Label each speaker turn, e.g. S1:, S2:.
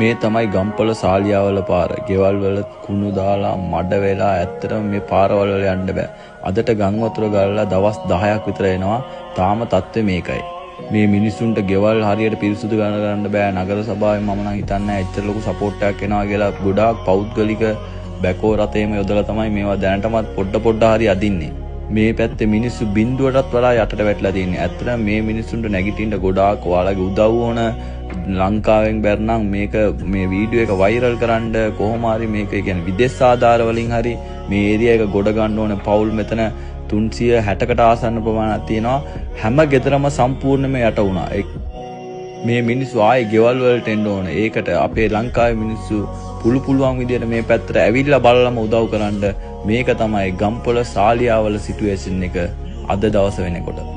S1: මේ තමයි ගම්පල සාලියාවල පාර. ගෙවල් වල කුණු දාලා මඩ වෙලා ඇත්තටම මේ පාරවල් වල යන්න බෑ. අදට ගම් වතුර ගලලා දවස් 10ක් විතර එනවා. තාම තත්ත්වය මේකයි. මේ මිනිස්සුන්ට ගෙවල් හරියට පිරිසුදු ගන්න බෑ. නගර සභාවෙන් මම නම් හිතන්නේ ඇත්තට ලොකු සපෝට් එකක් එනවා කියලා. ගොඩාක් පෞද්ගලික බැකෝ රථේම යොදලා තමයි මේවා දැනටමත් පොඩ හරි අදින්නේ. මේ පැත්තේ මිනිස්සු බින්දුවටත් වඩා යටට වැටලා තියෙන්නේ. ඇත්තටම මේ මිනිස්සුන්ට නැගිටින්න ගොඩාක් ඔයාලගේ උදව් ඕන. ලංකාවෙන් බැරනම් මේක මේ වීඩියෝ එක වෛරල් කරන්න කොහොම හරි මේක කියන්නේ විදේශ ආධාර වලින් හරි මේ ඒරියා එක ගොඩ ගන්න ඕන. පවුල් මෙතන 360කට ආසන්න ප්‍රමාණයක් තියෙනවා. හැම ගෙදරම සම්පූර්ණයෙන්ම යට වුණා. මේ මිනිස්සු ආයේ ගෙවල් වලට එන්න ඕන. ඒකට අපේ ලංකාවේ මිනිස්සු පුළුවන් විදියට මේ පැත්තට ඇවිල්ලා බලලම උදව් කරන්න. මේක තමයි ගම්පොළ සාලියාවල සිටුේෂන් එක අද දවස වෙනකොට.